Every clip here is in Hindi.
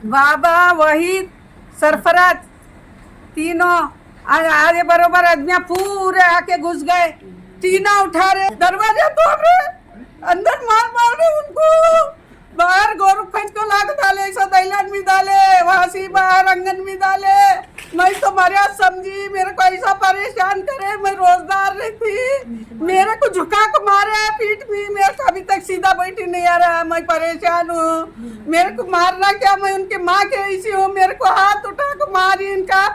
बाबा वहीद सरफराज तीनों आगे बरोबर आदमियां पूरे आके घुस गए। तीनों उठा रहे, दरवाजा तोड़ रहे, अंदर मार मार रहे उनको। बाहर गोरखगंज को लाग डाले, ऐसा दैलान में डाले, वासी बाहर आंगन में डाले। मैं तो मरिया समझी, मेरे को ऐसा परेशान करे। मैं रोजगार रही थी, मेरे को झुका के मारे पीठ में। मेरे को अभी तक सीधा बैठी नहीं आ रहा, मैं परेशान हूँ। मेरे को मारना क्या, मैं उनके माँ के ऐसी हूँ। मेरे को हाथ उठा के मारी इनका।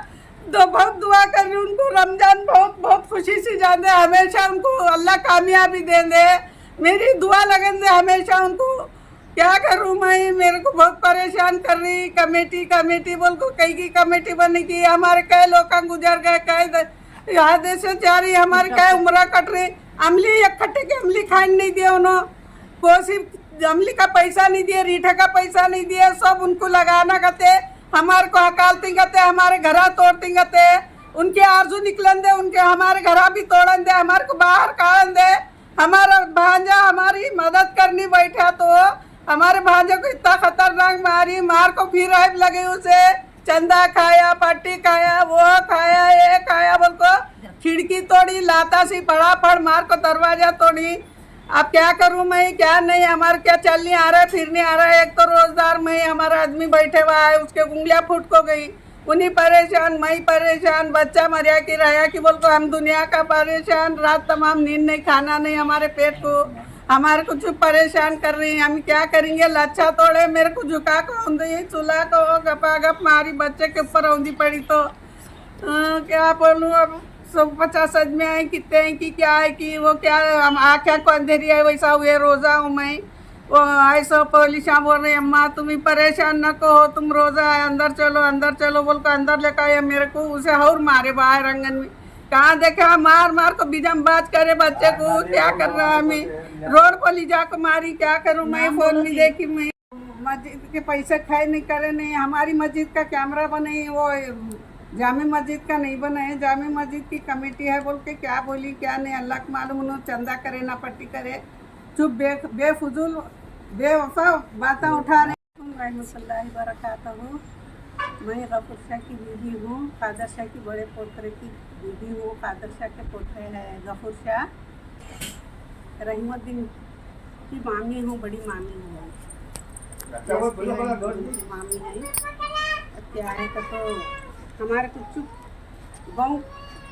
तो बहुत दुआ कर रही उनको, रमजान बहुत बहुत खुशी से जाने, हमेशा उनको अल्लाह कामयाबी दे दे। मेरी दुआ लगन दे हमेशा उनको। क्या करूं मैं, मेरे को बहुत परेशान कर रही। कमेटी कमेटी बोल को कई की कमेटी बनेगी। हमारे कई लोग गुजर गए, कई आधे से जारी हमारे कई उम्र कट रही। अमली इकट्ठे के अमली खाने नहीं दिए उन्होंने, कोसी अमली का पैसा नहीं दिए, रीठा का पैसा नहीं दिए, सब उनको लगाना कहते। हमारे को हकालती कहते, हमारे घर तोड़ती कहते। उनके आरजू निकलन दे, उनके हमारे घर भी तोड़न दे, हमारे को बाहर काढ़न दे। हमारा भांजा हमारी मदद करनी बैठा तो हमारे भांजे को इतना खतरनाक मारी, मार को फिर लगे उसे। चंदा खाया, पट्टी खाया, वो खाया, ये खाया, बोल को खिड़की तोड़ी, लाता सी पड़ा पड़ मार को दरवाजा तोड़ी। अब क्या करूं मैं, क्या नहीं, हमारे क्या चल नहीं आ रहा है, फिर नहीं आ रहा है। एक तो रोजगार में हमारा आदमी बैठे हुआ है, उसके उंगलियां फूट को गई, उन्हीं परेशान, मैं परेशान, बच्चा मरिया की रहा कि बोल को हम दुनिया का परेशान। रात तमाम नींद नहीं, खाना नहीं, हमारे पेट को हमारे कुछ परेशान कर रही हैं। हम क्या करेंगे, लच्छा तोड़े, मेरे को झुका को औंधी, चूल्हा को गपा गप मारी, बच्चे के ऊपर औंधी पड़ी तो क्या बोलूँ अब। 150 आदमी आए, कितने हैं कि क्या है कि वो क्या, हम आँखें को अंधेरी है वैसा हुए, रोज़ा हूँ मैं। वो ऐसा पुलिसा बोल रही, अम्मा तुम ही परेशान न कहो, तुम रोज़ा है, अंदर चलो बोल कर अंदर लेकर आया मेरे को। उसे और मारे बाहर आंगन में, कहाँ देखा, मार मार को बिजम बाज करे बच्चे को। क्या कर रहा है, मैं रोड पर ले जाकर मारी, क्या करूँ मैं, फोन में देखी मैं। मस्जिद के पैसे खाए नहीं करे नहीं, हमारी मस्जिद का कैमरा बने, वो जामे मस्जिद का नहीं बना है। जामे मस्जिद की कमेटी है बोल के क्या बोली क्या नहीं, अल्लाह को मालूम। उन्होंने चंदा करे ना पट्टी करे, चुप बेफजूल बेवफा बातें उठा रहे। रहमतुल्लाहि बरकातहू। मैं गफूर शाह की बीवी हूँ, कादर शाह की बड़े पोतरे की बीवी हूँ। कादर शाह के पोतरे हैं गफूर शाह, रहीमुद्दीन की मामी हूँ, बड़ी मामी हूँ। मामी है। क्या है तो हमारे कुछ गाँव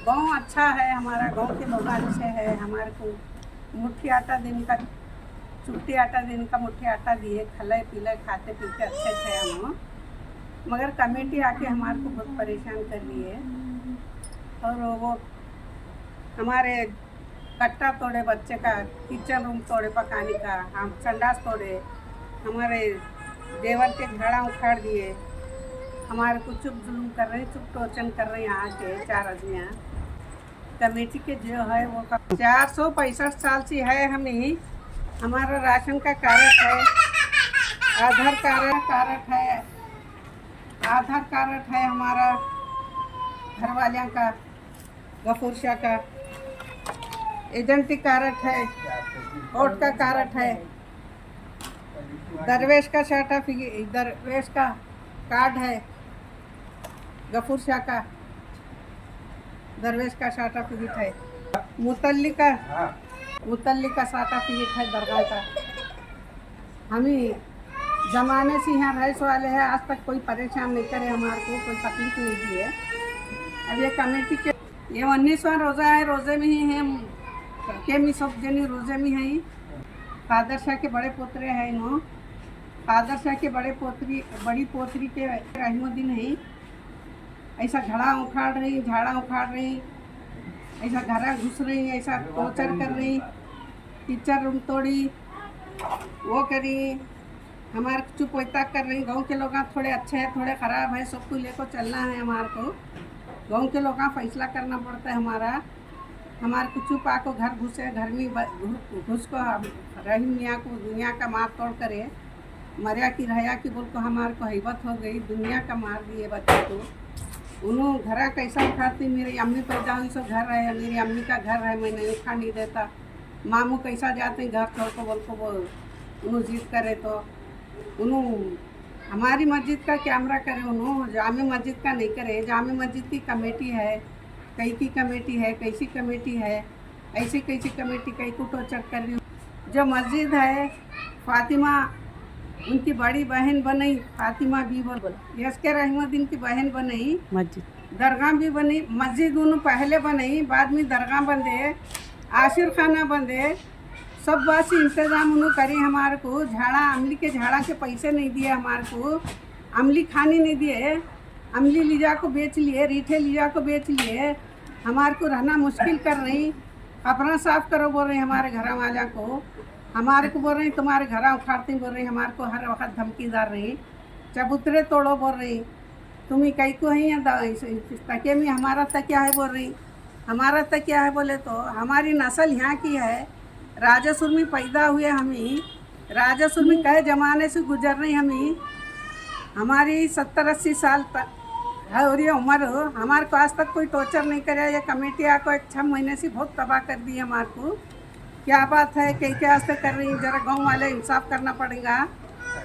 गाँव अच्छा है, हमारा गाँव के लोग अच्छे है। हमारे को मुट्ठी आटा देने का, चुट्टी आटा देने का मुट्ठी आटा दिए, खले पीले खाते पीते अच्छे थे हम। मगर कमेटी आके हमारे को बहुत परेशान कर रही है। और वो हमारे कट्टा तोड़े बच्चे का, किचन रूम तोड़े पकाने का, हम संडास तोड़े, हमारे देवर के घड़ा उखाड़ दिए, हमारे को चुप जुलूम कर रहे हैं, चुप टोचन कर रहे हैं। यहाँ के 4 आदमियाँ कमेटी के जो है वो 465 साल से है। हमें हमारा राशन का कार्ड है, आधार कार्ड है, आधार कार्ड है हमारा घर वालों का, गफूर शाह का एजेंटी कार्ड है, वोट का कार्ड है, दरवेश का सर्टिफिकेट, दरवेश का कार्ड है, गफूर शाह का दरवेश का सर्टिफिकेट है, मुतल्ली का सर्टिफिकेट है दरगाह का। हमें ज़माने से यहाँ रहने वाले हैं, आज तक कोई परेशान नहीं करे, हमारे को कोई तकलीफ नहीं दी है। अब ये कमेटी के ये 19वां रोज़ा है, रोज़े में ही हैं के मी सब जनी रोज़े में हैं। कादर शाह के बड़े पोतरे हैं इन्हों, कादर शाह के बड़ी पोतरी के रहीमुद्दीन है। ऐसा झाड़ा उखाड़ रही, ऐसा घरा घुस रही, ऐसा टॉर्चर कर रही, किचन रूम तोड़ी, वो करी, हमारे चुप वैता कर रही। गांव के लोग थोड़े अच्छे हैं, थोड़े ख़राब है, सबको लेकर चलना है हमारे को। गांव के लोग फैसला करना पड़ता है हमारे को चुप आको घर घुसे, घर में घुस को रही मियाँ को दुनिया का मार तोड़ करे, मरिया की रहा कि बोल को हमारे को हैबत हो गई, दुनिया का मार दिए बच्चे को। उन्होंने घरा कैसा उठाती, मेरी अम्मी पैदा हुई सो घर है, मेरी अम्मी का घर है, मैं नहीं उठा नहीं देता। मामू कैसा जाते घर छोड़ को बोल को वो उन्होंने जिद करे तो उन्होंने हमारी मस्जिद का कैमरा करे उन्होंने, जामे मस्जिद का नहीं करे। जामे मस्जिद की कमेटी है, कई की कमेटी है, कैसी कमेटी है, ऐसी कैसी कमेटी कई को टोचर कर रही। जो मस्जिद है फातिमा उनकी बड़ी बहन बनी, फातिमा भी बोल यसके रहमुद्दीन की बहन बनी। मस्जिद दरगाह भी बनी, मस्जिद उन्होंने पहले बनी, बाद में दरगाह बंदे, आशिर खाना बंदे, सब बात इंतजाम उन्होंने करी। हमारे को झाड़ा अमली के झाड़ा के पैसे नहीं दिए, हमारे को अमली खाने नहीं दिए, अमली लिजा को बेच लिए, रीठे लिजा को बेच लिए। हमारे को रहना मुश्किल कर रही, कपड़ा साफ करो बोल रही हमारे घर वाला को। हमारे को बोल रही तुम्हारे घर उखाड़ती बोल रही, हमारे को हर वक्त धमकीदार रही, चबूतरे तोड़ो बोल रही। तुम ही कई को ही तकिया में हमारा तकिया है बोल रही। हमारा तकिया है बोले तो हमारी नस्ल यहाँ की है, राजासुर में पैदा हुए हम ही, राजासुर में कई ज़माने से गुजर रही हम ही। हमारी 70-80 साल तक है और ये उम्र हो, हमारे को आज तक कोई टॉर्चर नहीं करे। ये कमेटी आपको 6 महीने से बहुत तबाह कर दी है। हमारे को क्या बात है, कई क्या वास्ते कर रही, जरा गांव वाले इंसाफ करना पड़ेगा।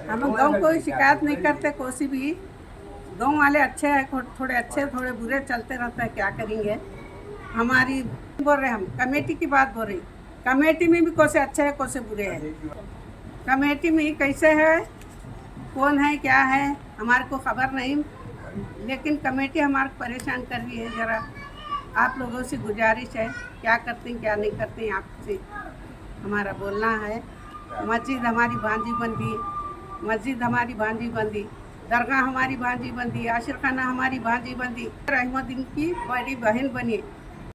हम लोग गाँव कोई शिकायत नहीं करते, कोई भी गांव वाले अच्छे हैं, थोड़े अच्छे थोड़े बुरे चलते रहते हैं, क्या करेंगे। हमारी बोल रहे हम कमेटी की बात बोल रही, कमेटी में भी कैसे अच्छे है कैसे बुरे हैं। कमेटी में कैसे है, कौन है क्या है हमारे को खबर नहीं, लेकिन कमेटी हमारे परेशान कर रही है। ज़रा आप लोगों से गुजारिश है, क्या करते हैं क्या नहीं करते हैं आपसे हमारा बोलना है। मस्जिद हमारी भांजी बंदी, मस्जिद हमारी भांजी बंदी, दरगाह हमारी भांजी बंदी, आशिर खाना हमारी भांजी बंदी, रहमुद्दीन की बड़ी बहन बनी।